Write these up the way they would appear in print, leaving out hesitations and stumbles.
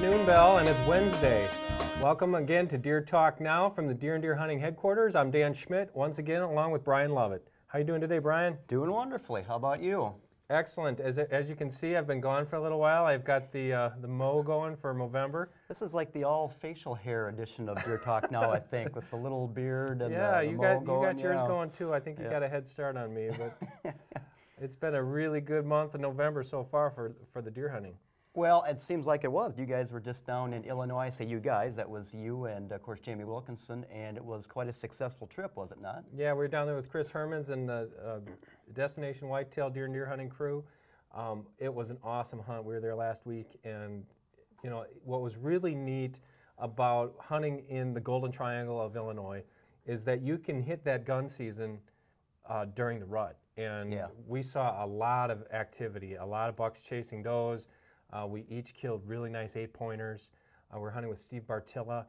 afternoon bell, and it's Wednesday. Welcome again to Deer Talk Now from the Deer and Deer Hunting headquarters. I'm Dan Schmidt, once again, along with Brian Lovett. How you doing today, Brian? Doing wonderfully. How about you? Excellent. As you can see, I've been gone for a little while. I've got the mow going for Movember. This is like the all facial hair edition of Deer Talk Now, I think, with the little beard and yeah, the you mow got going. yours going too. I think you got a head start on me, but it's been a really good month of November so far for the deer hunting. Well, it seems like it was. You guys were just down in Illinois. I say you guys. That was you and, of course, Jamie Wilkinson, and it was quite a successful trip, was it not? Yeah, we were down there with Chris Hermans and the Destination Whitetail Deer and Deer Hunting crew. It was an awesome hunt. We were there last week, and you know what was really neat about hunting in the Golden Triangle of Illinois is that you can hit that gun season during the rut, and we saw a lot of activity, a lot of bucks chasing does. We each killed really nice 8-pointers. We're hunting with Steve Bartilla,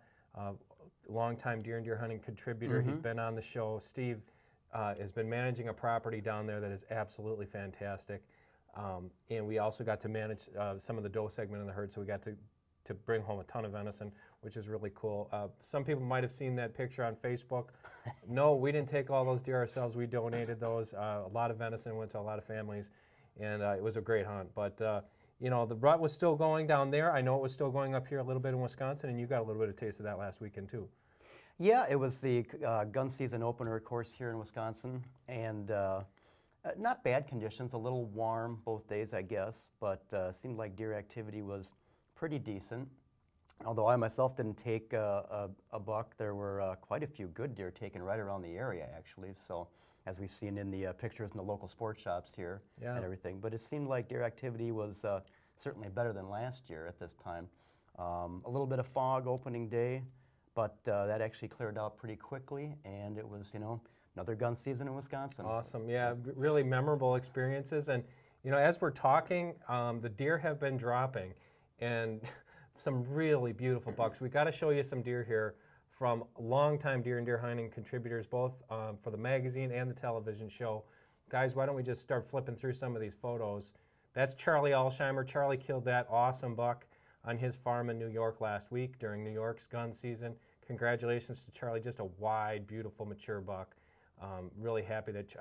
longtime Deer and Deer Hunting contributor. He's been on the show. Steve has been managing a property down there that is absolutely fantastic. And we also got to manage some of the doe segment in the herd, so we got to bring home a ton of venison, which is really cool. Some people might have seen that picture on Facebook. No, we didn't take all those deer ourselves. We donated those. A lot of venison went to a lot of families, and it was a great hunt. But you know, the rut was still going down there. I know it was still going up here a little bit in Wisconsin, and you got a little bit of taste of that last weekend too. Yeah, it was the gun season opener, of course, here in Wisconsin, and not bad conditions, a little warm both days, I guess, but seemed like deer activity was pretty decent. Although I myself didn't take a buck, there were quite a few good deer taken right around the area, actually. So, as we've seen in the pictures in the local sports shops here and everything. But it seemed like deer activity was certainly better than last year at this time. A little bit of fog opening day, but that actually cleared out pretty quickly, and it was, you know, another gun season in Wisconsin. Awesome, yeah, really memorable experiences. And you know, as we're talking, the deer have been dropping, and some really beautiful bucks. We got to show you some deer here from longtime Deer and Deer Hunting contributors, both for the magazine and the television show. Guys, why don't we just start flipping through some of these photos. That's Charlie Alsheimer. Charlie killed that awesome buck on his farm in New York last week during New York's gun season. Congratulations to Charlie, just a wide, beautiful, mature buck. Really happy that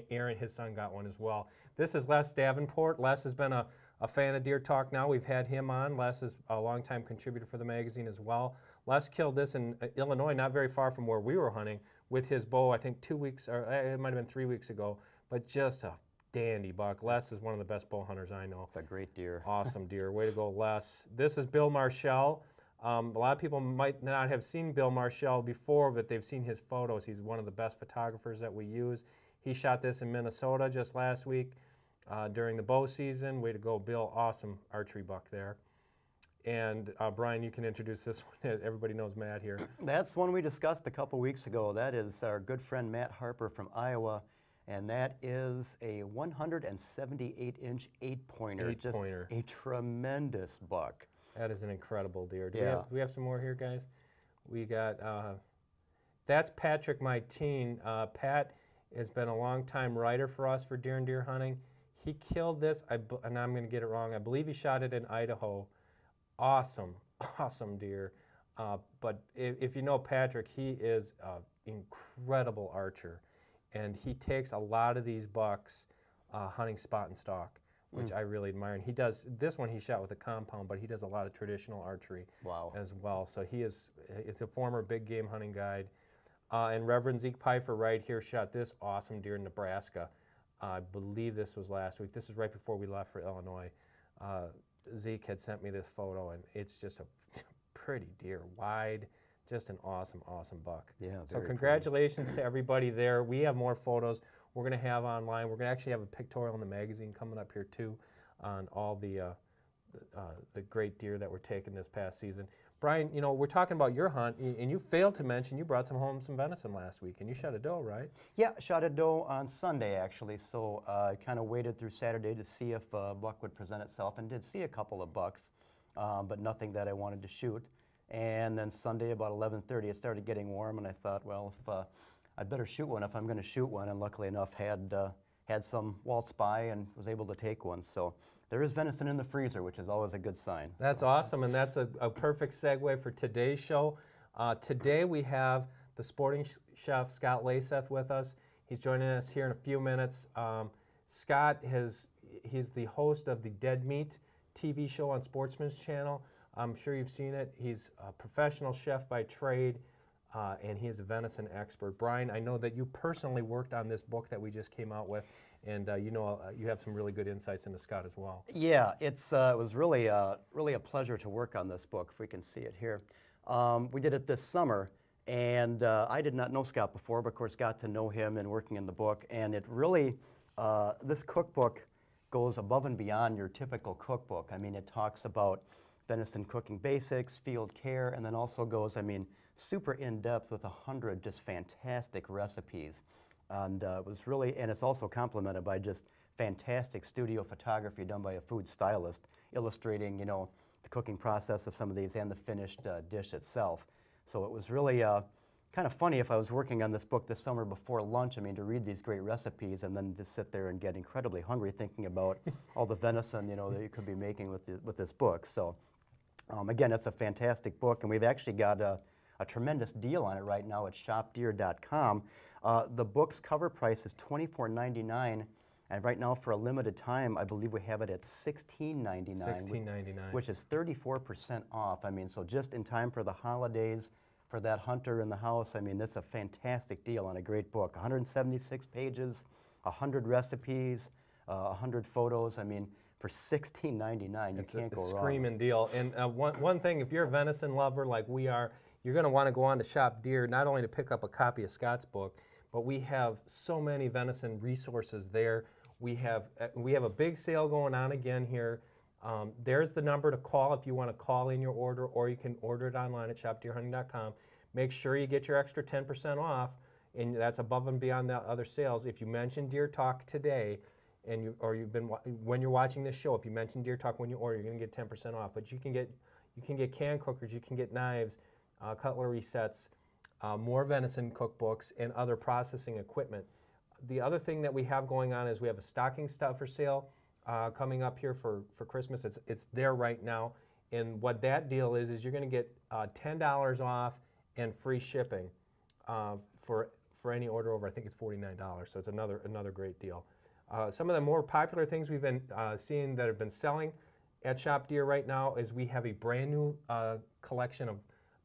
Aaron, his son, got one as well. This is Les Davenport. Les has been a fan of Deer Talk Now. We've had him on. Les is a longtime contributor for the magazine as well. Les killed this in Illinois, not very far from where we were hunting, with his bow, I think 2 weeks, or it might have been 3 weeks ago, but just a dandy buck. Les is one of the best bow hunters I know. It's a great deer. Awesome deer. Way to go, Les. This is Bill Marshall. A lot of people might not have seen Bill Marshall before, but they've seen his photos. He's one of the best photographers that we use. He shot this in Minnesota just last week during the bow season. Way to go, Bill. Awesome archery buck there. And Brian, you can introduce this one. Everybody knows Matt here. That's one we discussed a couple weeks ago. That is our good friend Matt Harper from Iowa, and that is a 178-inch 8-pointer. Just a tremendous buck. That is an incredible deer. Do we have some more here, guys? We got, that's Patrick Myteen. Pat has been a long-time writer for us for Deer and Deer Hunting. He killed this, and I'm going to get it wrong, I believe he shot it in Idaho. Awesome, awesome deer. But if you know Patrick, he is an incredible archer, and he takes a lot of these bucks hunting spot and stalk, which I really admire. And he does, this one he shot with a compound, but he does a lot of traditional archery as well. So he is a former big game hunting guide. And Reverend Zeke Pfeiffer right here shot this awesome deer in Nebraska. I believe this was last week. This is right before we left for Illinois. Zeke had sent me this photo, and it's just a pretty deer, wide, just an awesome, awesome buck. Yeah. So congratulations to everybody there. We have more photos we're going to have online. We're going to actually have a pictorial in the magazine coming up here too on all the great deer that were taken this past season. Brian, you know, we're talking about your hunt, and you failed to mention you brought home some venison last week, and you shot a doe, right? Yeah, shot a doe on Sunday, actually, so I kind of waited through Saturday to see if a buck would present itself, and did see a couple of bucks, but nothing that I wanted to shoot. And then Sunday, about 11:30, it started getting warm, and I thought, well, if I'd better shoot one if I'm going to shoot one, and luckily enough had some waltz by and was able to take one. So there is venison in the freezer, which is always a good sign. That's awesome, and that's a perfect segue for today's show. Today we have the sporting chef Scott Leysath with us. He's joining us here in a few minutes. Scott he's the host of the Dead Meat TV show on Sportsman's Channel. I'm sure you've seen it. He's a professional chef by trade, and he is a venison expert. Brian, I know that you personally worked on this book that we just came out with, and you have some really good insights into Scott as well. Yeah, it was really a pleasure to work on this book, if we can see it here. We did it this summer, and I did not know Scott before, but of course got to know him and working in the book, and it really, this cookbook goes above and beyond your typical cookbook. I mean, it talks about venison cooking basics, field care, and then also goes, I mean, super in-depth with 100 just fantastic recipes. And it was really, and it's also complemented by just fantastic studio photography done by a food stylist, illustrating, you know, the cooking process of some of these and the finished dish itself. So it was really kind of funny if I was working on this book this summer before lunch, I mean, to read these great recipes and then to sit there and get incredibly hungry thinking about all the venison, you know, that you could be making with this book. So again, it's a fantastic book, and we've actually got a tremendous deal on it right now at shopdeer.com. The book's cover price is $24.99, and right now for a limited time, I believe we have it at $16.99. $16.99. Which is 34% off. I mean, so just in time for the holidays, for that hunter in the house, I mean, this is a fantastic deal on a great book. 176 pages, 100 recipes, 100 photos. I mean, for $16.99, you can't go wrong. It's a screaming deal. And one thing, if you're a venison lover like we are, you're going to want to go on to Shop Deer, not only to pick up a copy of Scott's book, but we have so many venison resources there. We have a big sale going on again here. There's the number to call if you want to call in your order, or you can order it online at shopdeerhunting.com. Make sure you get your extra 10% off, and that's above and beyond the other sales. If you mention Deer Talk today, when you're watching this show, if you mention Deer Talk when you order, you're going to get 10% off. But you can get can cookers, you can get knives, cutlery sets, more venison cookbooks, and other processing equipment. The other thing that we have going on is we have a stocking stuffer sale coming up here for Christmas. It's there right now, and what that deal is you're going to get $10 off and free shipping for any order over, I think it's $49. So it's another great deal. Some of the more popular things we've been seeing that have been selling at Shop Deer right now is we have a brand new collection of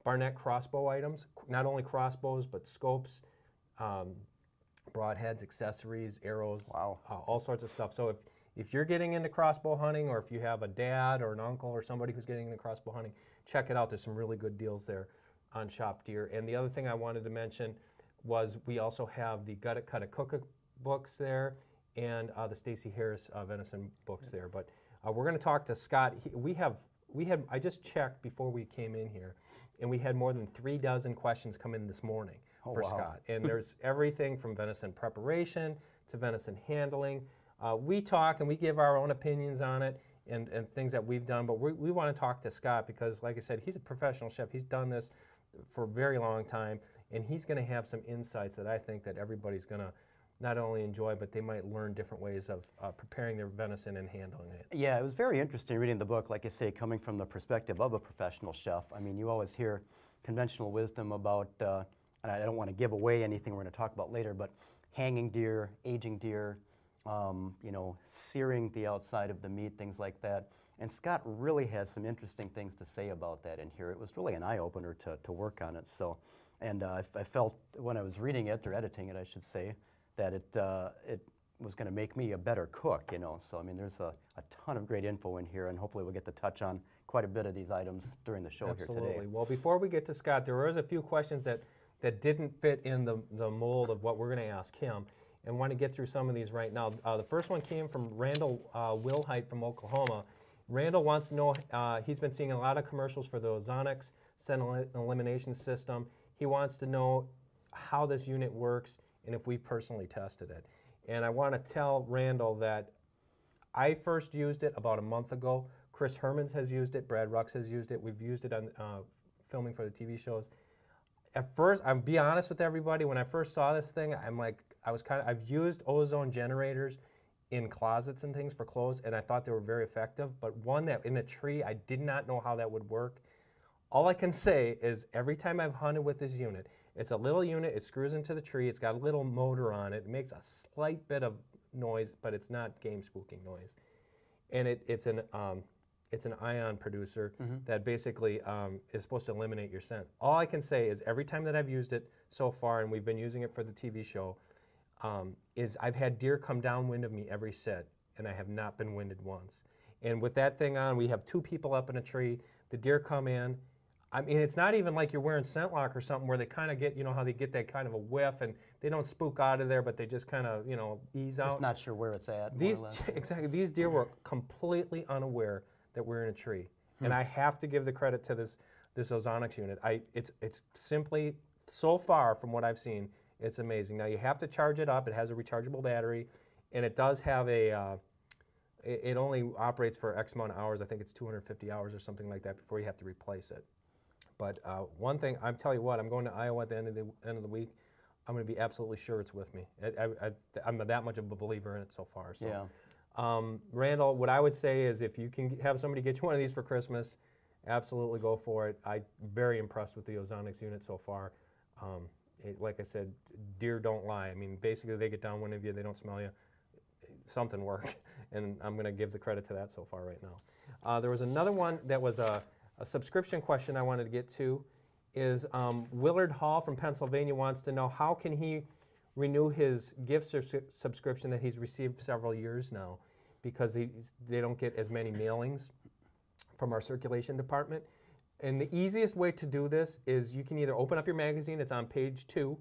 Barnett crossbow items, not only crossbows, but scopes, broadheads, accessories, arrows, wow. All sorts of stuff. So if you're getting into crossbow hunting, or if you have a dad or an uncle or somebody who's getting into crossbow hunting, check it out. There's some really good deals there on Shop Deer. And the other thing I wanted to mention was we also have the Gut It, Cut It, Cook It books there, and the Stacey Harris venison books there. But we're going to talk to Scott. I just checked before we came in here, and we had more than 36 questions come in this morning for Scott. And there's everything from venison preparation to venison handling. We talk and we give our own opinions on it and things that we've done, but we want to talk to Scott because, like I said, he's a professional chef. He's done this for a very long time, and he's going to have some insights that I think that everybody's going to not only enjoy, but they might learn different ways of preparing their venison and handling it. Yeah, it was very interesting reading the book, like I say, coming from the perspective of a professional chef. I mean, you always hear conventional wisdom about, and I don't want to give away anything we're going to talk about later, but hanging deer, aging deer, you know, searing the outside of the meat, things like that. And Scott really has some interesting things to say about that in here. It was really an eye-opener to work on it. So, and I felt when I was reading it, or editing it, I should say, that it was going to make me a better cook, you know. So, I mean, there's a ton of great info in here, and hopefully we'll get to touch on quite a bit of these items during the show here today. Absolutely. Well, before we get to Scott, there was a few questions that didn't fit in the mold of what we're going to ask him, and want to get through some of these right now. The first one came from Randall Wilhite from Oklahoma. Randall wants to know, he's been seeing a lot of commercials for the Ozonics scent elimination system. He wants to know how this unit works and if we've personally tested it. And I want to tell Randall that I first used it about a month ago. Chris Hermans has used it. Brad Rux has used it. We've used it on filming for the TV shows. At first, I'll be honest with everybody, when I first saw this thing, I've used ozone generators in closets and things for clothes, and I thought they were very effective. But one that in a tree, I did not know how that would work. All I can say is every time I've hunted with this unit, it's a little unit, it screws into the tree, it's got a little motor on it, it makes a slight bit of noise, but it's not game spooking noise. And it's an ion producer that basically is supposed to eliminate your scent. All I can say is every time that I've used it so far, and we've been using it for the TV show, is I've had deer come downwind of me every sit, and I have not been winded once. And with that thing on, we have 2 people up in a tree, the deer come in. I mean, it's not even like you're wearing scent lock or something where they kind of get, you know, how they get that kind of a whiff and they don't spook out of there, but they just kind of, you know, ease out. Just not sure where it's at. Exactly. These deer were completely unaware that we're in a tree. And I have to give the credit to this ozonics unit. It's simply, so far from what I've seen, it's amazing. Now you have to charge it up. It has a rechargeable battery, and it does have a, it only operates for X amount of hours. I think it's 250 hours or something like that before you have to replace it. But one thing, I'm telling you what, I'm going to Iowa at the end of the week. I'm going to be absolutely sure it's with me. I'm that much of a believer in it so far. So. Yeah. Randall, what I would say is if you can have somebody get you one of these for Christmas, absolutely go for it. I'm very impressed with the ozonics unit so far. Like I said, deer don't lie. I mean, basically they get downwind of you, they don't smell you. Something worked, and I'm going to give the credit to that so far right now. There was another one that was a subscription question I wanted to get to. Is Willard Hall from Pennsylvania wants to know how can he renew his gift subscription that he's received several years now, because they don't get as many mailings from our circulation department. And the easiest way to do this is you can either open up your magazine, it's on page 2,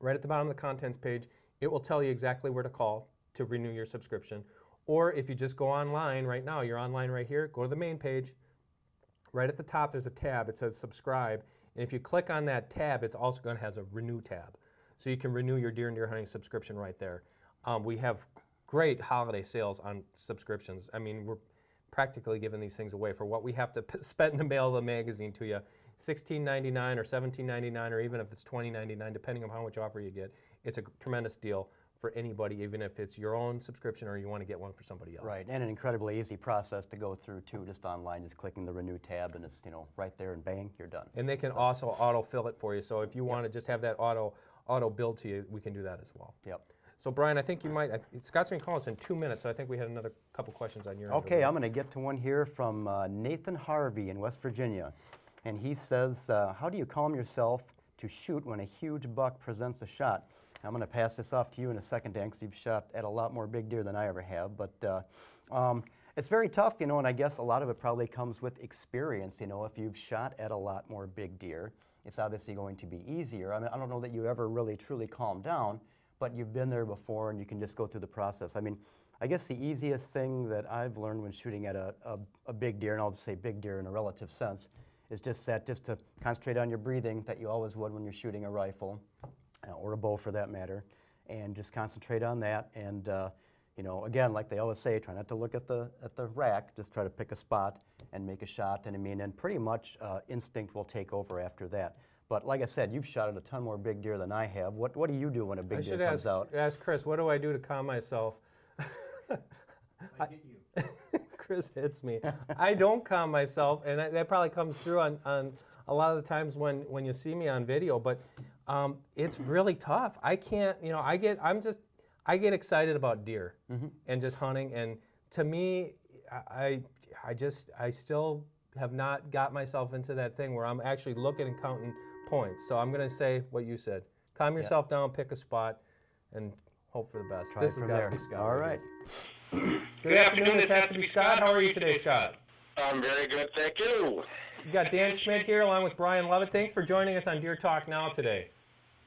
right at the bottom of the contents page, it will tell you exactly where to call to renew your subscription. Or if you just go online right now, you're online right here, go to the main page, right at the top there's a tab, it says subscribe, and if you click on that tab, it's also going to have a renew tab. So you can renew your deer and deer hunting subscription right there. We have great holiday sales on subscriptions. I mean, we're practically giving these things away for what we have to spend to mail the magazine to you. $16.99 or $17.99, or even if it's $20.99, depending on how much offer you get. It's a tremendous deal for anybody, even if it's your own subscription or you want to get one for somebody else. Right, and an incredibly easy process to go through too, just online, just clicking the renew tab, and it's, you know, right there, and bang, you're done. And they can also auto-fill it for you. So if you want to just have that auto build to you, we can do that as well. Yep. So Brian, I think you might, Scott's going to call us in 2 minutes, so I think we had another couple questions on your end. Okay, I'm going to get to one here from Nathan Harvey in West Virginia. And he says, how do you calm yourself to shoot when a huge buck presents a shot? I'm going to pass this off to you in a second, Dan, because you've shot at a lot more big deer than I ever have. But it's very tough, you know, and I guess a lot of it probably comes with experience. You know, if you've shot at a lot more big deer, it's obviously going to be easier. I mean, I don't know that you ever really truly calm down, but you've been there before and you can just go through the process. I mean, I guess the easiest thing that I've learned when shooting at a big deer, and I'll just say big deer in a relative sense, is just to concentrate on your breathing that you always would when you're shooting a rifle, or a bow for that matter, and just concentrate on that. And you know, again, like they always say, try not to look at the rack, just try to pick a spot and make a shot. And I mean, and pretty much instinct will take over after that. But like I said, you've shot at a ton more big deer than I have. What do you do when a big deer comes out? Ask Chris, what do I do to calm myself? I hit you. Chris hits me. I don't calm myself, and that probably comes through on a lot of the times when you see me on video, but it's really tough. I can't, you know, I get excited about deer and just hunting, and to me, I still have not got myself into that thing where I'm actually looking and counting points. So I'm going to say what you said. Calm yourself down, pick a spot, and hope for the best. This has got to be Scott. All right. Good afternoon. This has to be Scott. How are you today, Scott? I'm very good, thank you. You got Dan Schmidt here along with Brian Lovett. Thanks for joining us on Deer Talk Now today.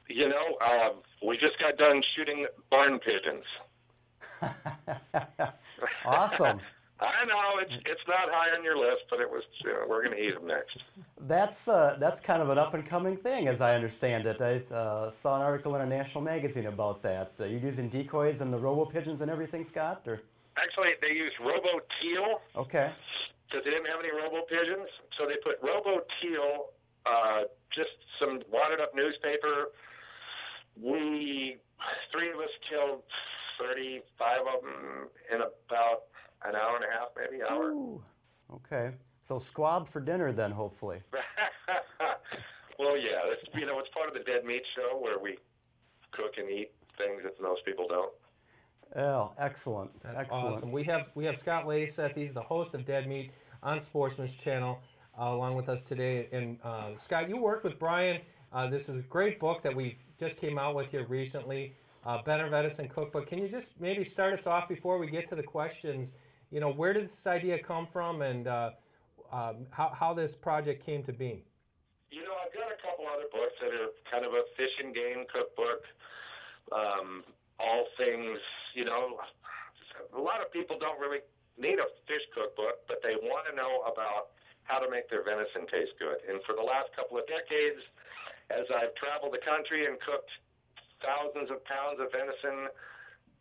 You know, we just got done shooting barn pigeons. Awesome. I know it's not high on your list, but it was. We're going to eat them next. That's kind of an up and coming thing, as I understand it. I saw an article in a national magazine about that. You're using decoys and the robo pigeons and everything, Scott, or? Actually, they used robo teal. Okay. Because they didn't have any robo pigeons, so they put robo teal, just some wadded up newspaper. Three of us killed 35 of them in about an hour and a half, maybe hour. Ooh, okay. So squab for dinner then, hopefully. Well, yeah, it's part of the Dead Meat Show where we cook and eat things that most people don't. Oh, excellent. That's excellent. awesome. We have Scott Leysath. He's the host of Dead Meat on Sportsman's Channel, along with us today. And Scott, you worked with Brian. This is a great book that we just came out with here recently, Better Venison Cookbook. Can you just maybe start us off before we get to the questions? You know, where did this idea come from, and how this project came to be? You know, I've got a couple other books that are kind of a fish and game cookbook. All things, you know, a lot of people don't really need a fish cookbook, but they want to know about how to make their venison taste good. And for the last couple of decades, as I've traveled the country and cooked thousands of pounds of venison,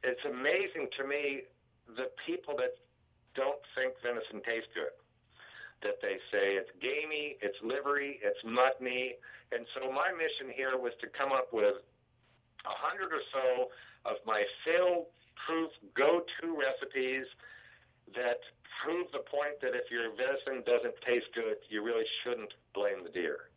it's amazing to me the people that don't think venison tastes good, that they say it's gamey, it's livery, it's muttony. And so my mission here was to come up with 100 or so of my fail-proof go-to recipes that prove the point that if your venison doesn't taste good, you really shouldn't blame the deer.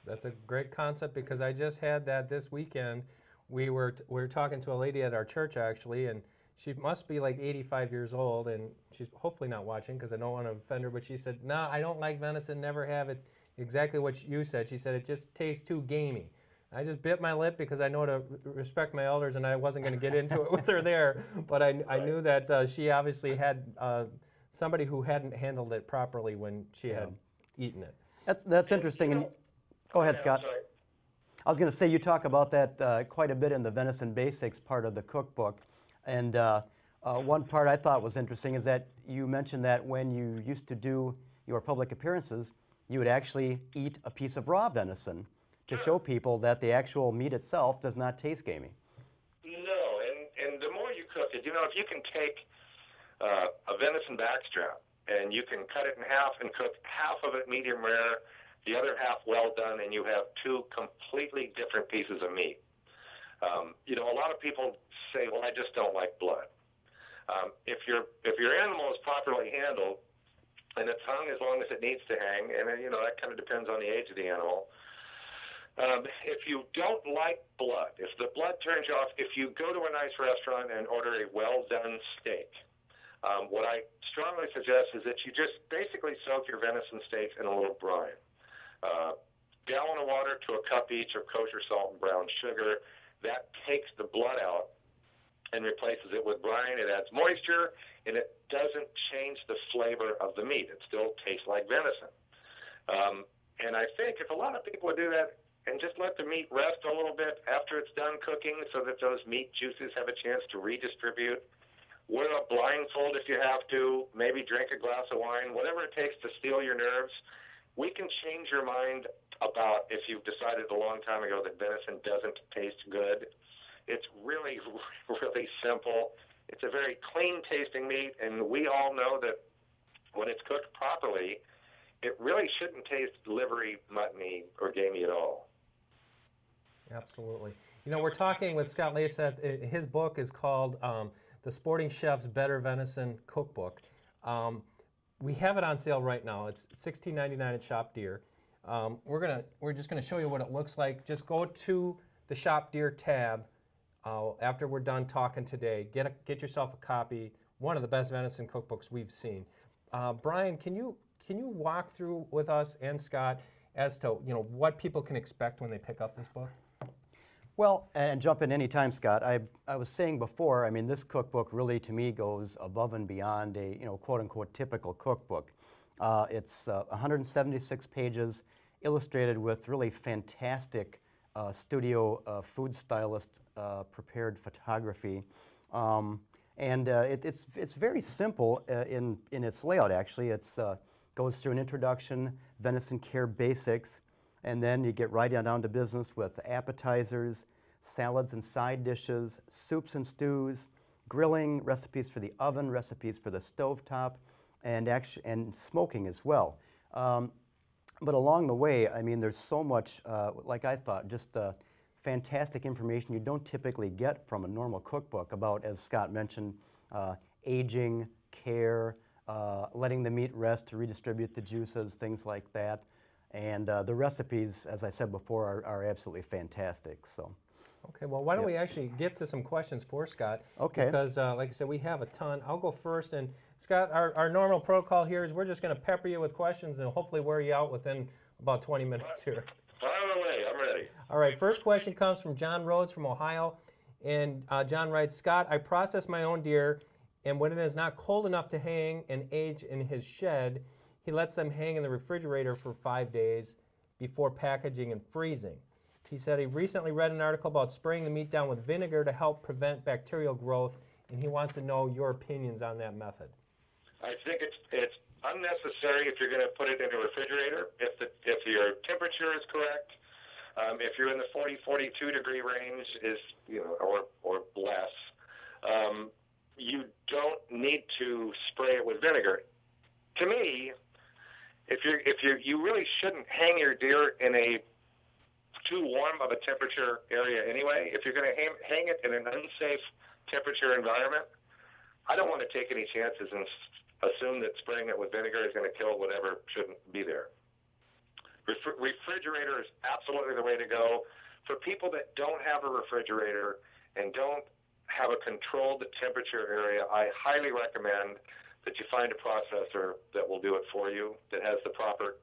That's a great concept, because I just had that this weekend. We were talking to a lady at our church, actually, and she must be like 85 years old, and she's hopefully not watching because I don't want to offend her, but she said, "No, I don't like venison, never have." It's exactly what you said. She said it just tastes too gamey. I just bit my lip because I know to respect my elders, and I wasn't going to get into it with her there. But I knew that she obviously had somebody who hadn't handled it properly when she had eaten it. That's interesting. And go ahead, Scott. Sorry. I was going to say, you talk about that quite a bit in the Venison Basics part of the cookbook. And one part I thought was interesting is that you mentioned that when you used to do your public appearances, you would actually eat a piece of raw venison to show people that the actual meat itself does not taste gamey. No, and the more you cook it, you know, if you can take a venison backstrap and you can cut it in half and cook half of it medium rare, the other half well done, and you have two completely different pieces of meat. You know, a lot of people say, well, I just don't like blood. If your animal is properly handled and it's hung as long as it needs to hang, and, you know, that kind of depends on the age of the animal. If you don't like blood, if the blood turns you off, if you go to a nice restaurant and order a well-done steak, what I strongly suggest is that you just basically soak your venison steaks in a little brine. Gallon of water to a cup each of kosher salt and brown sugar. That takes the blood out and replaces it with brine. It adds moisture, and it doesn't change the flavor of the meat. It still tastes like venison. And I think if a lot of people would do that and just let the meat rest a little bit after it's done cooking so that those meat juices have a chance to redistribute, wear a blindfold if you have to, maybe drink a glass of wine, whatever it takes to steel your nerves, we can change your mind about if you've decided a long time ago that venison doesn't taste good. It's really, really simple. It's a very clean-tasting meat, and we all know that when it's cooked properly, it really shouldn't taste livery, muttony, or gamey at all. Absolutely. You know, we're talking with Scott Leysath. His book is called The Sporting Chef's Better Venison Cookbook. We have it on sale right now. It's $16.99 at Shop Deer. We're just gonna show you what it looks like. Just go to the Shop Deer tab after we're done talking today. Get yourself a copy. One of the best venison cookbooks we've seen. Brian, can you walk through with us and Scott as to what people can expect when they pick up this book? Well, and jump in any time, Scott. I was saying before, I mean, this cookbook really, to me, goes above and beyond a, quote-unquote typical cookbook. It's 176 pages, illustrated with really fantastic studio food stylist prepared photography. It's very simple in its layout, actually. It goes through an introduction, venison care basics, and then you get right down to business with appetizers, salads and side dishes, soups and stews, grilling, recipes for the oven, recipes for the stovetop, and smoking as well. But along the way, I mean, there's so much, like I thought, just fantastic information you don't typically get from a normal cookbook about, as Scott mentioned, aging, care, letting the meat rest to redistribute the juices, things like that. And the recipes, as I said before, are absolutely fantastic. So. Okay, well, why don't we actually get to some questions for Scott? Okay. Because, like I said, we have a ton. I'll go first. And, Scott, our normal protocol here is we're just going to pepper you with questions and hopefully wear you out within about 20 minutes here. Fire away, I'm ready. All right, first question comes from John Rhodes from Ohio. And John writes, Scott, I process my own deer, and when it is not cold enough to hang and age in his shed, he lets them hang in the refrigerator for 5 days before packaging and freezing. He said he recently read an article about spraying the meat down with vinegar to help prevent bacterial growth, and he wants to know your opinions on that method. I think it's unnecessary if you're going to put it in a refrigerator. If your temperature is correct, if you're in the 40-42 degree range, or less, you don't need to spray it with vinegar. To me, you really shouldn't hang your deer in a too warm of a temperature area anyway. If you're going to hang it in an unsafe temperature environment, I don't want to take any chances and assume that spraying it with vinegar is going to kill whatever shouldn't be there. Refrigerator is absolutely the way to go. For people that don't have a refrigerator and don't have a controlled temperature area, I highly recommend that you find a processor that will do it for you, that has the proper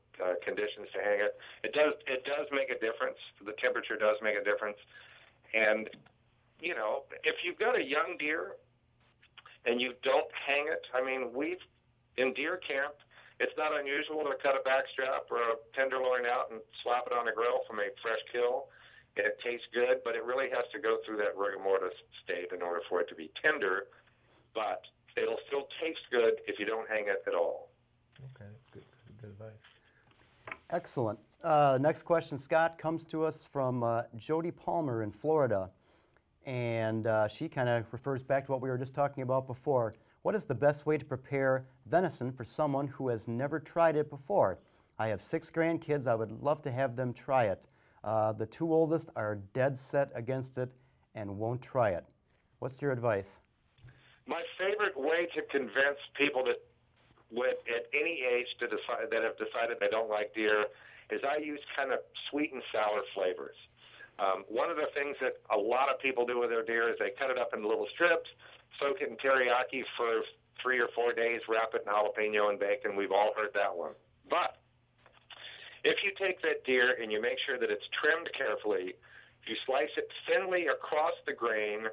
conditions to hang it. It does make a difference. The temperature does make a difference. And, if you've got a young deer and you don't hang it, I mean, in deer camp, it's not unusual to cut a backstrap or a tenderloin out and slap it on the grill from a fresh kill. And it tastes good, but it really has to go through that rigor mortis state in order for it to be tender. But it'll still taste good if you don't hang it at all. Okay, that's good advice. Excellent. Next question, Scott, comes to us from Jody Palmer in Florida. And she kind of refers back to what we were just talking about before. What is the best way to prepare venison for someone who has never tried it before? I have 6 grandkids. I would love to have them try it. The 2 oldest are dead set against it and won't try it. What's your advice? My favorite way to convince people that at any age that have decided they don't like deer is I use kind of sweet and sour flavors. One of the things that a lot of people do with their deer is they cut it up in little strips, soak it in teriyaki for 3 or 4 days, wrap it in jalapeno and bacon. We've all heard that one. But if you take that deer and you make sure that it's trimmed carefully, you slice it thinly across the grain,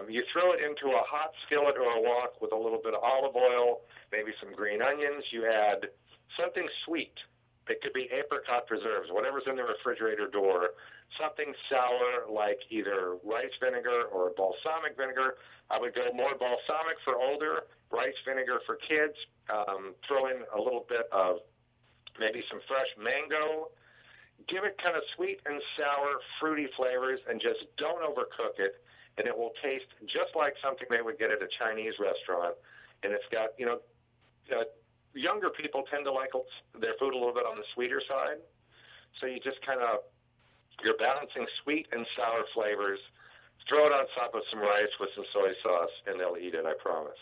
you throw it into a hot skillet or a wok with a little bit of olive oil, maybe some green onions. You add something sweet. It could be apricot preserves, whatever's in the refrigerator door. Something sour like either rice vinegar or balsamic vinegar. I would go more balsamic for older, rice vinegar for kids. Throw in a little bit of maybe some fresh mango. Give it kind of sweet and sour, fruity flavors, and just don't overcook it. And it will taste just like something they would get at a Chinese restaurant. And it's got, younger people tend to like their food a little bit on the sweeter side. So you just you're balancing sweet and sour flavors. Throw it on top of some rice with some soy sauce, and they'll eat it, I promise.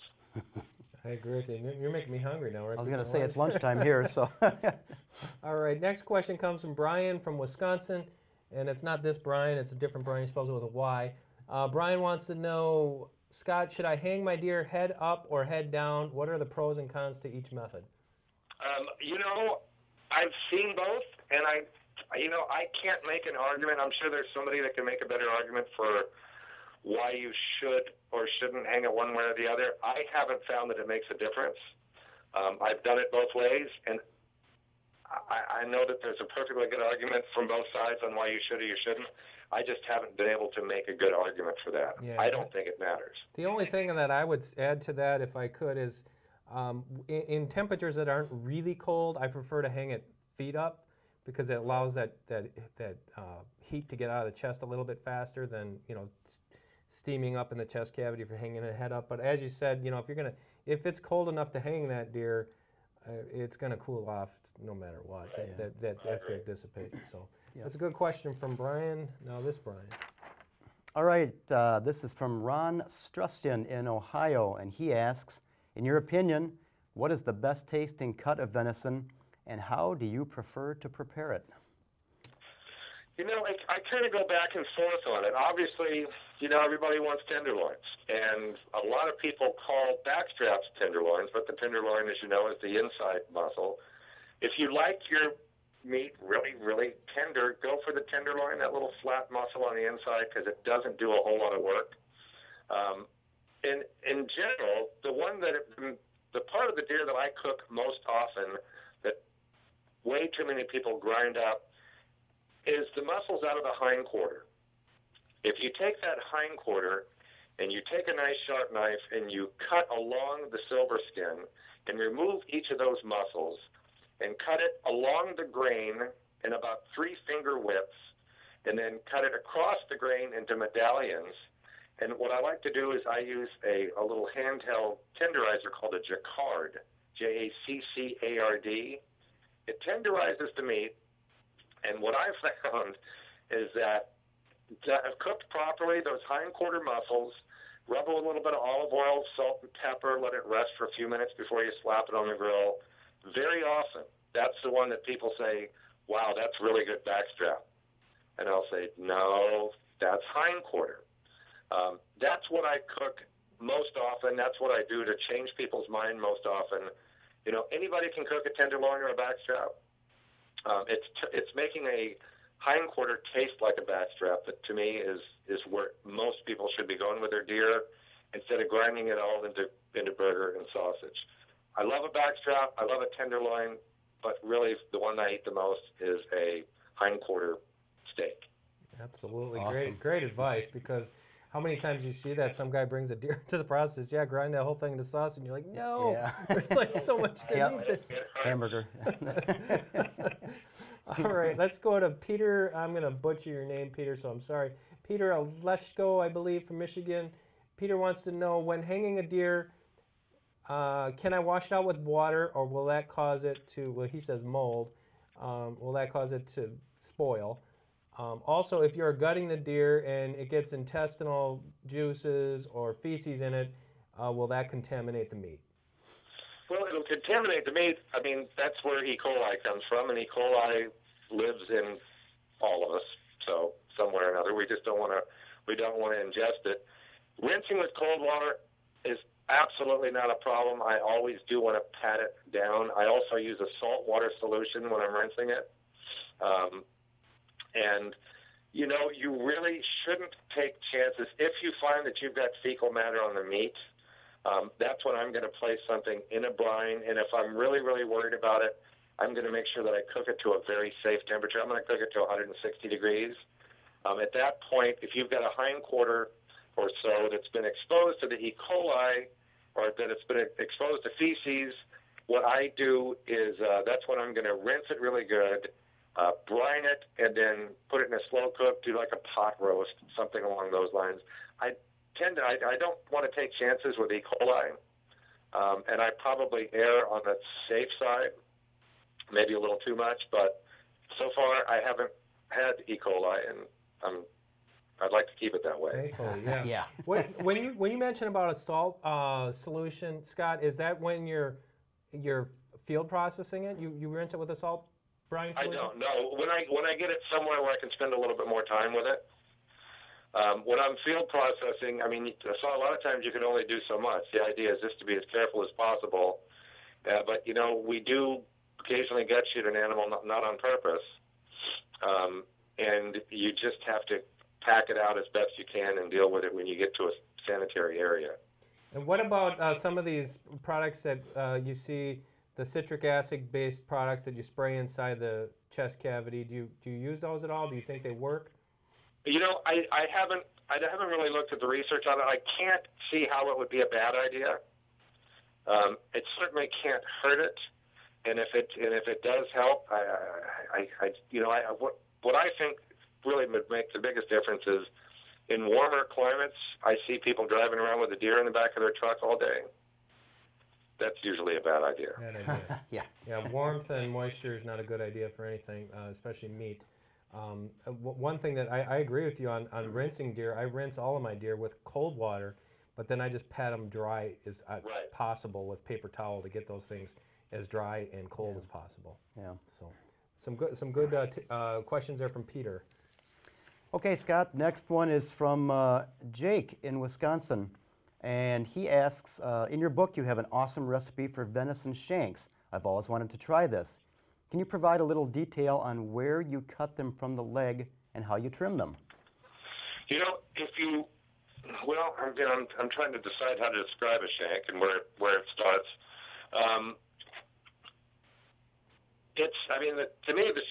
I agree with you. You're making me hungry now, right? I was going to say it's lunchtime here, so. All right, next question comes from Brian from Wisconsin. And it's not this Brian, it's a different Brian. He spells it with a Y. Brian wants to know, Scott, should I hang my deer head up or head down? What are the pros and cons to each method? I've seen both, and I can't make an argument. I'm sure there's somebody that can make a better argument for why you should or shouldn't hang it one way or the other. I haven't found that it makes a difference. I've done it both ways, and I know that there's a perfectly good argument from both sides on why you should or you shouldn't. I just haven't been able to make a good argument for that. Yeah, I don't think it matters. The only thing that I would add to that, if I could, is in temperatures that aren't really cold, I prefer to hang it feet up because it allows that heat to get out of the chest a little bit faster than steaming up in the chest cavity if you're hanging it head up. But as you said, if it's cold enough to hang that deer, it's going to cool off no matter what. That's going to dissipate. So Yeah. that's a good question from Brian. Now this Brian. All right, this is from Ron Strustian in Ohio, and he asks, in your opinion, what is the best tasting cut of venison, and how do you prefer to prepare it? You know, I kind of go back and forth on it. Obviously, you know, everybody wants tenderloins, and a lot of people call backstraps tenderloins, but the tenderloin, as you know, is the inside muscle. If you like your meat really, really tender, go for the tenderloin, that little flat muscle on the inside, because it doesn't do a whole lot of work. In general, the part of the deer that I cook most often that way too many people grind up is the muscles out of the hindquarter. If you take that hindquarter and you take a nice sharp knife and you cut along the silver skin and remove each of those muscles and cut it along the grain in about 3 finger widths, and then cut it across the grain into medallions. And what I like to do is I use a little handheld tenderizer called a jacquard, Jaccard. It tenderizes the meat. And what I've found is that cooked properly, those hindquarter muscles, rub a little bit of olive oil, salt, and pepper, let it rest for a few minutes before you slap it on the grill. Very often, that's the one that people say, wow, that's really good backstrap. And I'll say, no, that's hindquarter. That's what I cook most often. That's what I do to change people's mind most often. You know, anybody can cook a tenderloin or a backstrap. It's making a hindquarter taste like a backstrap that to me is where most people should be going with their deer instead of grinding it all into burger and sausage. I love a backstrap. I love a tenderloin, but really the one I eat the most is a hindquarter steak. Absolutely. Awesome. Great advice, because how many times you see that some guy brings a deer to the process, grind that whole thing into sausage, and you're like, no, Yeah. there's like so much good meat there. Hamburger. All right, let's go to Peter. I'm going to butcher your name, Peter, so I'm sorry. Peter Oleshko, I believe, from Michigan. Peter wants to know, when hanging a deer, can I wash it out with water, or will that cause it to, well, he says mold, will that cause it to spoil? Also, if you're gutting the deer and it gets intestinal juices or feces in it, will that contaminate the meat? Well, it'll contaminate the meat. I mean, that's where E. coli comes from, and E. coli lives in all of us. So somewhere or another, we just don't want to ingest it. Rinsing with cold water is absolutely not a problem. I always do want to pat it down. I also use a salt water solution when I'm rinsing it. And, you know, you really shouldn't take chances. If you find that you've got fecal matter on the meat, that's when I'm going to place something in a brine. And if I'm really, really worried about it, I'm going to make sure that I cook it to a very safe temperature. I'm going to cook it to 160 degrees. At that point, if you've got a hindquarter or so that's been exposed to the E. coli, or that it's been exposed to feces, what I do is that's when I'm going to rinse it really good, brine it, and then put it in a slow cook, do like a pot roast, something along those lines. I don't want to take chances with E. coli, and I probably err on the safe side, maybe a little too much, but so far I haven't had E. coli, and I'd like to keep it that way. Thankfully, yeah. Yeah. When you mention about a salt solution, Scott, is that when you're field processing it? You rinse it with a salt brine solution? I don't know. When I get it somewhere where I can spend a little bit more time with it, when I'm field processing, I mean, so a lot of times you can only do so much. The idea is just to be as careful as possible. But, you know, we do occasionally gut shoot an animal, not on purpose. And you just have to pack it out as best you can and deal with it when you get to a sanitary area. And what about some of these products that you see, the citric acid-based products that you spray inside the chest cavity? Do you use those at all? Do you think they work? You know, I haven't really looked at the research on it. I can't see how it would be a bad idea. It certainly can't hurt it, and if it does help, what I think really would make the biggest difference is in warmer climates, I see people driving around with a deer in the back of their truck all day. that's usually a bad idea. Bad idea. Yeah. Yeah, warmth and moisture is not a good idea for anything, especially meat. One thing that I agree with you on rinsing deer, I rinse all of my deer with cold water, but then I just pat them dry as Right. possible with paper towel to get those things as dry and cold as possible. Yeah. So, some good questions there from Peter. Okay, Scott, next one is from Jake in Wisconsin. And he asks, in your book you have an awesome recipe for venison shanks. I've always wanted to try this. Can you provide a little detail on where you cut them from the leg and how you trim them? You know, I'm trying to decide how to describe a shank and where it starts. To me, the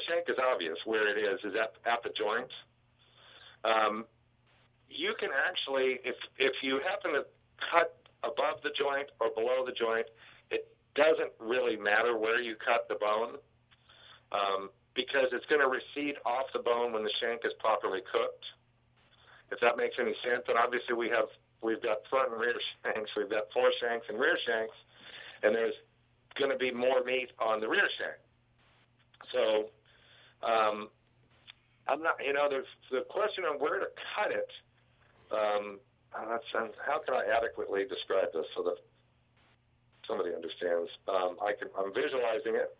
shank is obvious where it is at the joint. You can actually, if you happen to cut above the joint or below the joint, it doesn't really matter where you cut the bone, because it's going to recede off the bone when the shank is properly cooked. If that makes any sense. And obviously we've got front and rear shanks, we've got fore shanks and rear shanks, and there's going to be more meat on the rear shank. So I'm not, there's the question on where to cut it. How can I adequately describe this so that somebody understands? I'm visualizing it.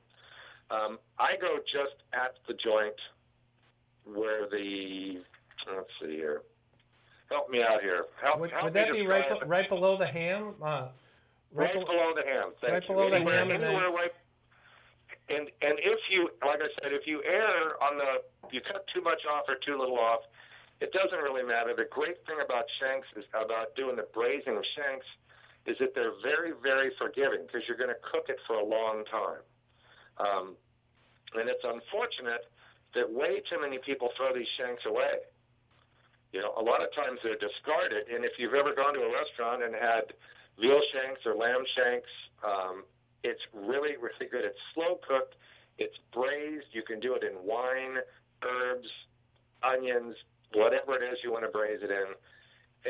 I go just at the joint where let's see here. Help me out here. Would that be right below the ham? Right below the ham. Right below the ham, and then. And if you, like I said, if you err you cut too much off or too little off, it doesn't really matter. The great thing about shanks about doing the braising of shanks is that they're very, very forgiving because you're going to cook it for a long time. And it's unfortunate that way too many people throw these shanks away. A lot of times they're discarded, and if you've ever gone to a restaurant and had veal shanks or lamb shanks, it's really, really good. It's slow cooked. It's braised. You can do it in wine, herbs, onions, whatever it is you want to braise it in.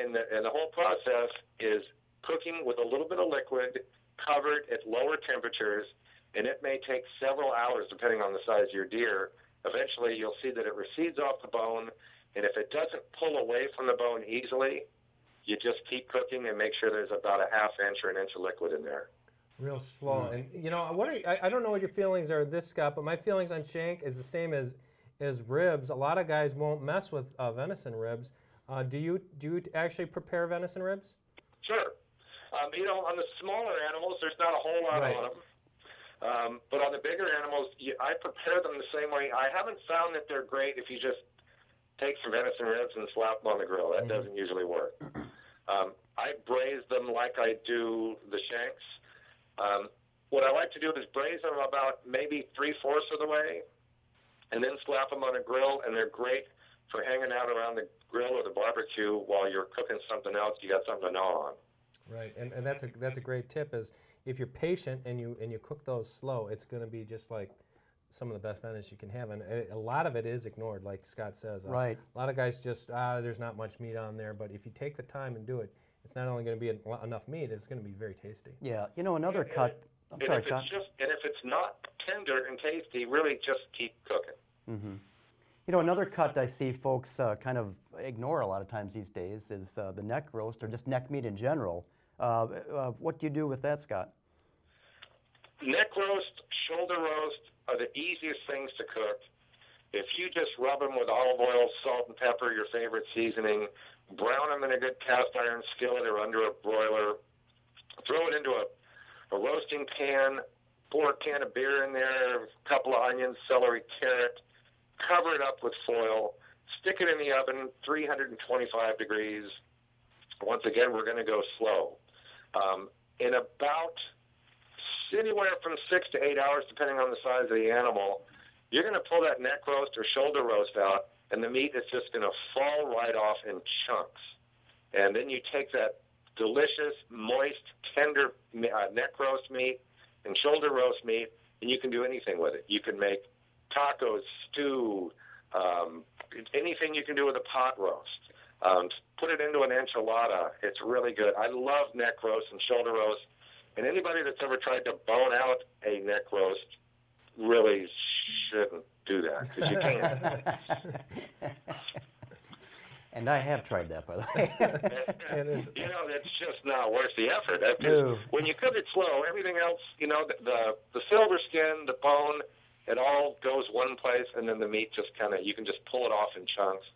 And the whole process is cooking with a little bit of liquid, covered at lower temperatures, and it may take several hours depending on the size of your deer. Eventually, you'll see that it recedes off the bone, and if it doesn't pull away from the bone easily, you just keep cooking and make sure there's about a half inch or an inch of liquid in there. Real slow. And I don't know what your feelings are this, Scott, but my feelings on shank is the same as ribs. A lot of guys won't mess with venison ribs. Do you actually prepare venison ribs? Sure. On the smaller animals, there's not a whole lot on them. But on the bigger animals, I prepare them the same way. I haven't found that they're great if you just take some venison ribs and slap them on the grill. That doesn't usually work. I braise them like I do the shanks. What I like to do is braise them about maybe 3/4 of the way, and then slap them on a grill, and they're great for hanging out around the grill or the barbecue while you're cooking something else. You got something to gnaw on. Right, and that's a great tip. Is if you're patient and you cook those slow, it's going to be just like some of the best venison you can have, and a lot of it is ignored, like Scott says. Right. A lot of guys just there's not much meat on there, but if you take the time and do it, it's not only going to be enough meat; it's going to be very tasty. Yeah, another cut. I'm sorry, Scott. And if it's not tender and tasty, really just keep cooking. Mm-hmm. Another cut I see folks kind of ignore a lot of times these days is the neck roast or just neck meat in general. What do you do with that, Scott? Neck roast, shoulder roast are the easiest things to cook. If you just rub them with olive oil, salt, and pepper, your favorite seasoning, brown them in a good cast iron skillet or under a broiler, throw it into a roasting pan, pour a can of beer in there, a couple of onions, celery, carrot, cover it up with foil, stick it in the oven, 325 degrees. Once again, we're going to go slow. In about anywhere from 6 to 8 hours, depending on the size of the animal, you're going to pull that neck roast or shoulder roast out, and the meat is just going to fall right off in chunks. And then you take that delicious, moist, tender neck roast meat and shoulder roast meat, and you can do anything with it. You can make tacos, stew, anything you can do with a pot roast. Put it into an enchilada. It's really good. I love neck roast and shoulder roast. And anybody that's ever tried to bone out a neck roast really shouldn't do that, because you can't. And I have tried that, by the way. You know, it's just not worth the effort. No. When you cook it slow, everything else, you know, the silver skin, the bone, it all goes one place, and then the meat just kind of, you can just pull it off in chunks.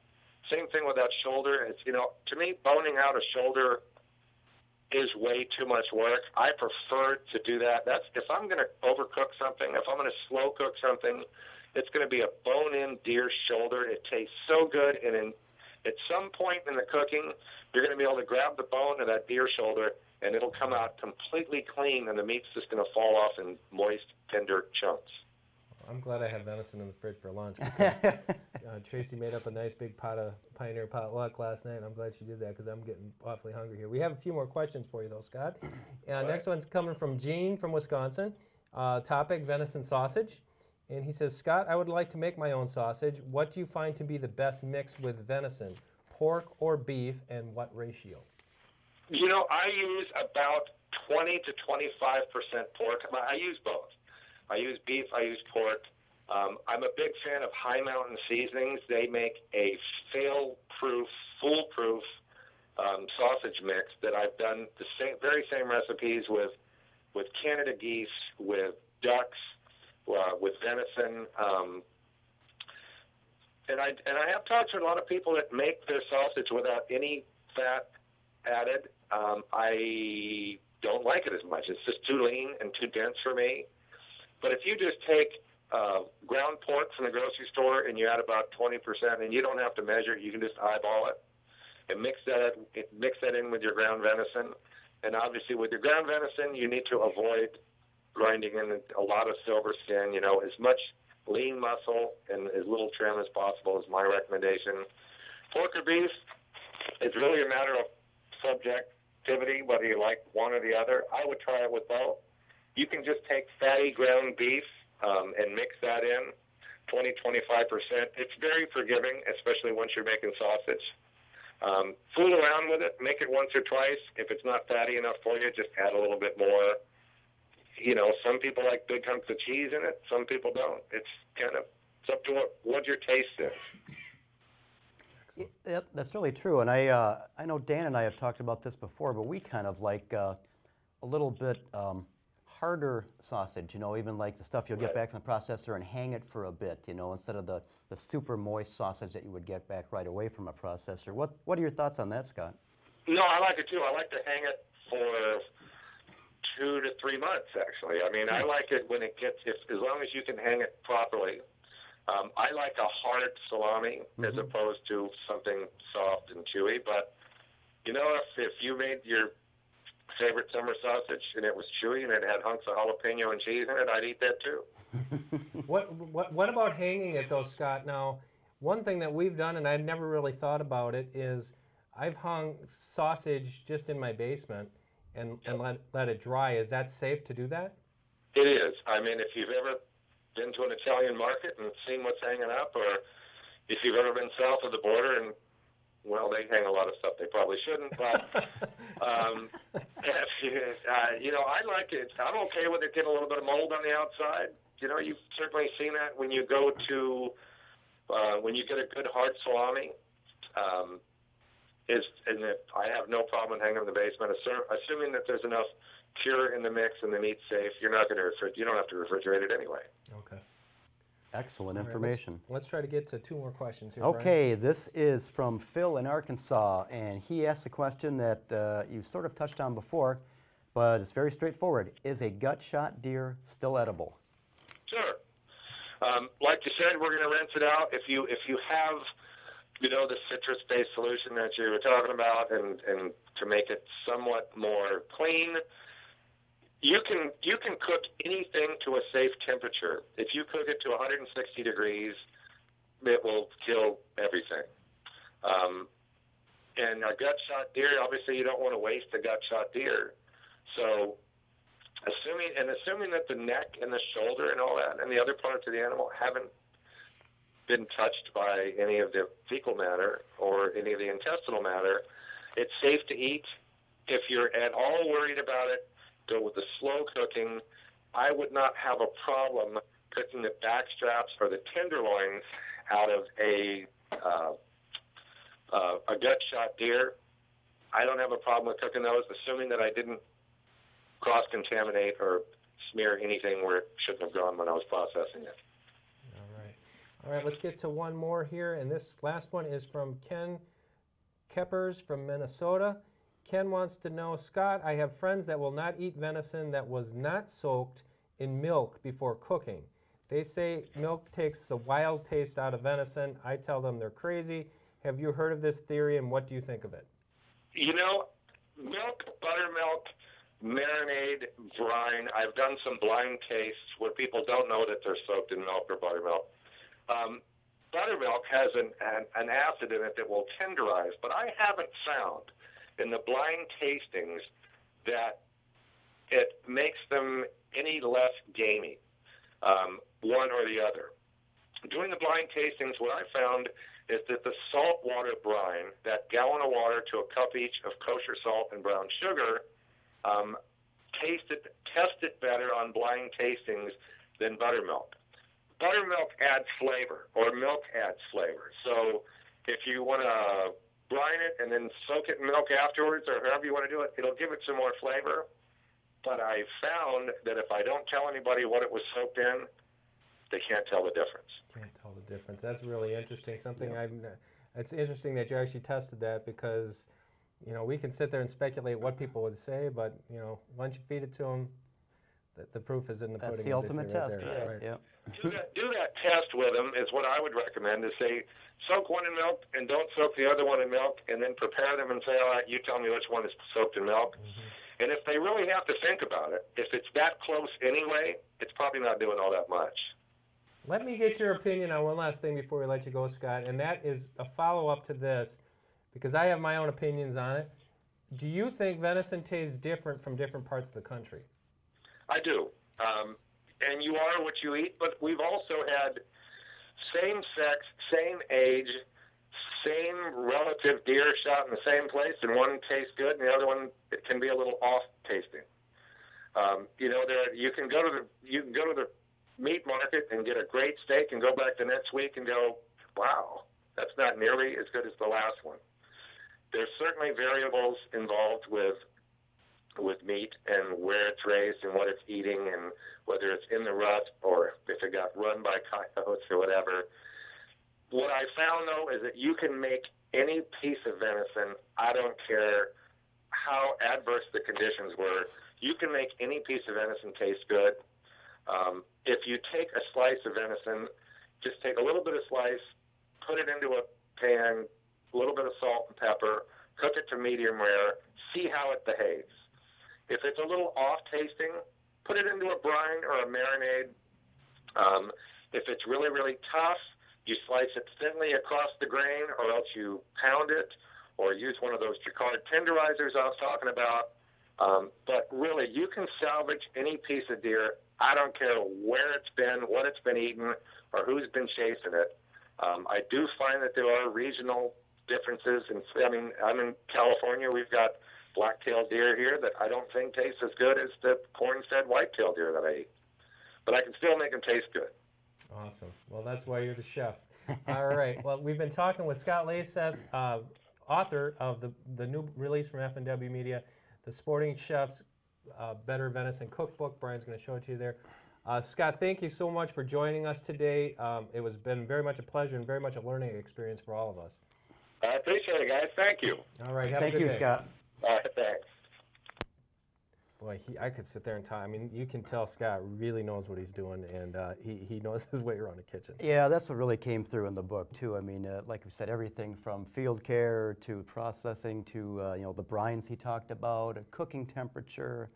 Same thing with that shoulder. It's, you know, to me, boning out a shoulder is way too much work. I prefer to do that. That's, if I'm going to overcook something, if I'm going to slow cook something, it's going to be a bone-in deer shoulder. It tastes so good, and at some point in the cooking, you're going to be able to grab the bone of that deer shoulder, and it'll come out completely clean, and the meat's just going to fall off in moist, tender chunks. I'm glad I have venison in the fridge for lunch, because Tracy made up a nice big pot of Pioneer potluck last night, and I'm glad she did that, because I'm getting awfully hungry here. We have a few more questions for you, though, Scott. Next one's coming from Gene from Wisconsin. Topic, venison sausage. And he says, Scott, I would like to make my own sausage. What do you find to be the best mix with venison, pork or beef, and what ratio? You know, I use about 20 to 25% pork. I use both. I use beef, I use pork. I'm a big fan of High Mountain Seasonings. They make a fail-proof, foolproof sausage mix that I've done the very same recipes with Canada geese, with ducks, with venison, and I have talked to a lot of people that make their sausage without any fat added. I don't like it as much. It's just too lean and too dense for me. But if you just take ground pork from the grocery store and you add about 20%, and you don't have to measure it, you can just eyeball it and mix that in with your ground venison. And obviously, with your ground venison, you need to avoid grinding in a lot of silver skin, you know, as much lean muscle and as little trim as possible is my recommendation. Pork or beef, it's really a matter of subjectivity, whether you like one or the other. I would try it with both. You can just take fatty ground beef and mix that in, 20, 25%. It's very forgiving, especially once you're making sausage. Fool around with it, make it once or twice. If it's not fatty enough for you, just add a little bit more. You know, some people like big hunks of cheese in it. Some people don't. It's up to what your taste is. Yep, that's really true. And I know Dan and I have talked about this before, but we kind of like a little bit harder sausage, you know, even like the stuff you'll get back from the processor and hang it for a bit, you know, instead of the super moist sausage that you would get back right away from a processor. What are your thoughts on that, Scott? No, I like it too. I like to hang it for 2 to 3 months, actually. I mean, I like it when it gets, as long as you can hang it properly. I like a hard salami as opposed to something soft and chewy. But, you know, if you made your favorite summer sausage and it was chewy and it had hunks of jalapeno and cheese in it, I'd eat that too. What about hanging it, though, Scott? Now, one thing that we've done, and I'd never really thought about it, is I've hung sausage just in my basement and let it dry. Is that safe to do that? It is. I mean, if you've ever been to an Italian market and seen what's hanging up, or if you've ever been south of the border and, well, they hang a lot of stuff they probably shouldn't, but, you know, I like it. I'm okay with it getting a little bit of mold on the outside. You know, you've certainly seen that when you go to, when you get a good hard salami, I have no problem hanging in the basement, assuming that there's enough cure in the mix and the meat's safe. You don't have to refrigerate it anyway. Okay. Excellent information. Let's try to get to 2 more questions here. Okay, Brian. This is from Phil in Arkansas, and he asked a question that you sort of touched on before, but it's very straightforward. Is a gut shot deer still edible? Sure. Like you said, we're going to rinse it out. If you have, you know, the citrus-based solution that you were talking about, and to make it somewhat more clean, you can cook anything to a safe temperature. If you cook it to 160 degrees, it will kill everything. And a gut shot deer, obviously, you don't want to waste a gut shot deer. So, assuming that the neck and the shoulder and all that, and the other parts of the animal haven't been touched by any of the fecal matter or any of the intestinal matter, it's safe to eat. If you're at all worried about it, So with the slow cooking, I would not have a problem cooking the back straps or the tenderloins out of a gut shot deer. I don't have a problem with cooking those, assuming that I didn't cross-contaminate or smear anything where it shouldn't have gone when I was processing it. All right, let's get to one more here, and this last one is from Ken Keppers from Minnesota. Ken wants to know, Scott, I have friends that will not eat venison that was not soaked in milk before cooking. They say milk takes the wild taste out of venison. I tell them they're crazy. Have you heard of this theory, and what do you think of it? You know, milk, buttermilk, marinade, brine. I've done some blind tastes where people don't know that they're soaked in milk or buttermilk. Buttermilk has an acid in it that will tenderize, but I haven't found in the blind tastings that it makes them any less gamey, one or the other. Doing the blind tastings, what I found is that the saltwater brine, that gallon of water to a cup each of kosher salt and brown sugar, tested better on blind tastings than buttermilk. Buttermilk adds flavor, or milk adds flavor. So if you want to brine it and then soak it in milk afterwards, or however you want to do it, it'll give it some more flavor. But I found that if I don't tell anybody what it was soaked in, they can't tell the difference. Can't tell the difference. That's really interesting. It's interesting that you actually tested that, because, you know, we can sit there and speculate what people would say, but, you know, once you feed it to them, the proof is in the pudding. That's the ultimate test. Right. Yeah. Do that test with them is what I would recommend, is say, soak one in milk and don't soak the other one in milk, and then prepare them and say, all right, you tell me which one is soaked in milk. Mm-hmm. And if they really have to think about it, if it's that close anyway, it's probably not doing all that much. Let me get your opinion on one last thing before we let you go, Scott, and that is a follow-up to this, because I have my own opinions on it. Do you think venison tastes different from different parts of the country? I do. And you are what you eat, but we've also had same sex, same age, same relative deer shot in the same place, and one tastes good and the other one it can be a little off tasting. You know, you can go to the meat market and get a great steak and go back the next week and go, wow, that's not nearly as good as the last one. There's certainly variables involved with meat and where it's raised and what it's eating and whether it's in the rut or if it got run by coyotes or whatever. What I found, though, is that you can make any piece of venison, I don't care how adverse the conditions were, you can make any piece of venison taste good. If you take a slice of venison, just take a little bit of slice, put it into a pan, a little bit of salt and pepper, cook it to medium rare, see how it behaves. If it's a little off tasting, put it into a brine or a marinade. If it's really, really tough, you slice it thinly across the grain, or else you pound it, or use one of those Jacquard tenderizers I was talking about. But really, you can salvage any piece of deer. I don't care where it's been, what it's been eaten, or who's been chasing it. I do find that there are regional differences. I'm in California. We've got black-tailed deer here that I don't think tastes as good as the corn-fed white-tailed deer that I eat. But I can still make them taste good. Awesome. Well, that's why you're the chef. All right. Well, we've been talking with Scott Leysath, author of the new release from F&W Media, The Sporting Chef's Better Venison Cookbook. Brian's going to show it to you there. Scott, thank you so much for joining us today. It has been very much a pleasure and very much a learning experience for all of us. I appreciate it, guys. Thank you. All right. Have a good day. Thank you, Scott. All right, thanks. Boy, I could sit there and talk. I mean, you can tell Scott really knows what he's doing, and he knows his way around a kitchen. Yeah, that's what really came through in the book too. I mean, like we said, everything from field care to processing to you know, the brines he talked about, cooking temperature,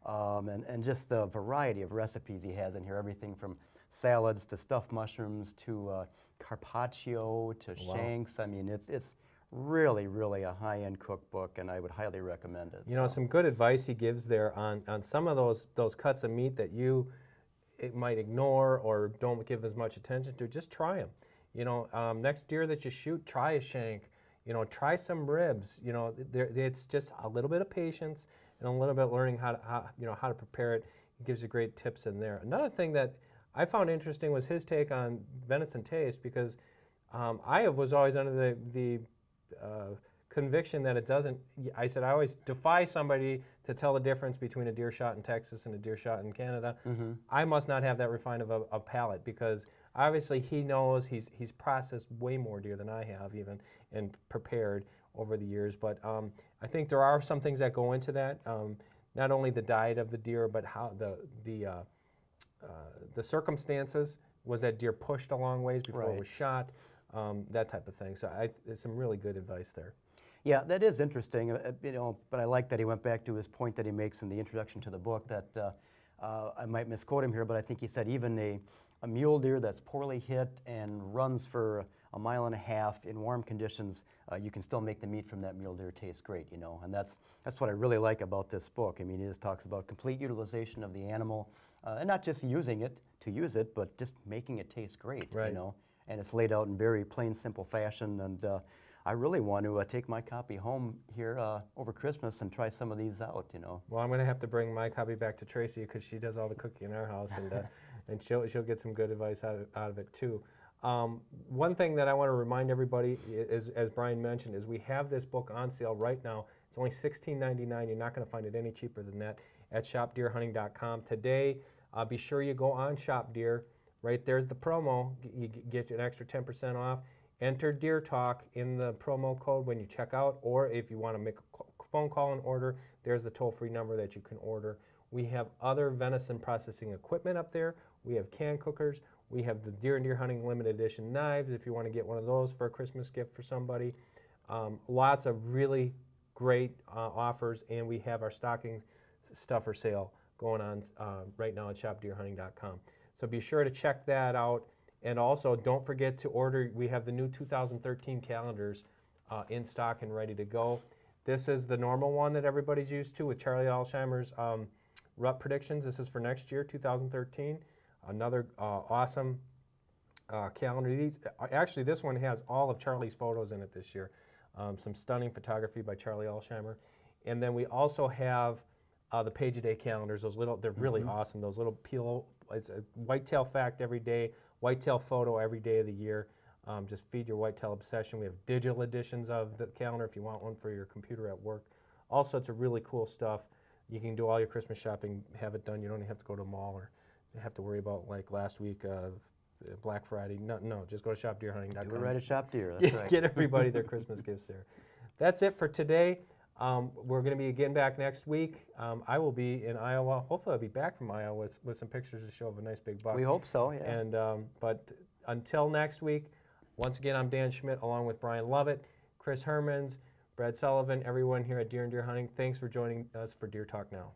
and just the variety of recipes he has in here. Everything from salads to stuffed mushrooms to carpaccio to shanks. I mean, it's really, really a high-end cookbook, and I would highly recommend it. You know, some good advice he gives there on some of those cuts of meat that you might ignore or don't give as much attention to. Just try them. You know, next deer that you shoot, try a shank. You know, try some ribs. You know, it's just a little bit of patience, and a little bit learning how to prepare it. He gives you great tips in there. Another thing that I found interesting was his take on venison taste, because I was always under the conviction that it doesn't. I said I always defy somebody to tell the difference between a deer shot in Texas and a deer shot in Canada. I must not have that refined of a palate, because obviously he knows he's processed way more deer than I have even, and prepared over the years. But I think there are some things that go into that. Not only the diet of the deer, but how the circumstances. Was that deer pushed a long ways before it was shot? That type of thing. So there's some really good advice there. Yeah, that is interesting, but I like that he went back to his point that he makes in the introduction to the book, that I might misquote him here, but I think he said even a mule deer that's poorly hit and runs for a mile and a half in warm conditions, you can still make the meat from that mule deer taste great, and that's what I really like about this book. I mean, he just talks about complete utilization of the animal, and not just using it to use it, but just making it taste great, and it's laid out in very plain, simple fashion, and I really want to take my copy home here over Christmas and try some of these out, Well, I'm going to have to bring my copy back to Tracy, because she does all the cooking in our house, and she'll get some good advice out of it too. One thing that I want to remind everybody is, as Brian mentioned, is we have this book on sale right now. It's only $16.99. You're not going to find it any cheaper than that at shopdeerhunting.com. Today, be sure you go on Shop Deer. Right there's the promo. You get an extra 10% off. Enter Deer Talk in the promo code when you check out, or if you want to make a phone call and order, there's the toll-free number that you can order. We have other venison processing equipment up there. We have can cookers. We have the Deer and Deer Hunting limited edition knives if you want to get one of those for a Christmas gift for somebody. Lots of really great offers, and we have our stocking stuffer sale going on right now at shopdeerhunting.com. So be sure to check that out. And also, don't forget to order. We have the new 2013 calendars in stock and ready to go. This is the normal one that everybody's used to with Charlie Alsheimer's rut predictions. This is for next year, 2013. Another awesome calendar. Actually, this one has all of Charlie's photos in it this year. Some stunning photography by Charlie Alsheimer. And then we also have the page-a-day calendars. Those little, they're really awesome. Those little peel. It's a whitetail fact every day, whitetail photo every day of the year. Just feed your whitetail obsession. We have digital editions of the calendar if you want one for your computer at work. All sorts of really cool stuff. You can do all your Christmas shopping, have it done. You don't even have to go to a mall or have to worry about, like last week, Black Friday. No, just go to shopdeerhunting.com. Do it right at Shop Deer, that's right. Get everybody their Christmas gifts there. That's it for today. We're going to be again back next week. I will be in Iowa. Hopefully I'll be back from Iowa with some pictures to show of a nice big buck. We hope so, yeah. And but until next week, once again, I'm Dan Schmidt along with Brian Lovett, Chris Hermans, Brad Sullivan, everyone here at Deer and Deer Hunting. Thanks for joining us for Deer Talk Now.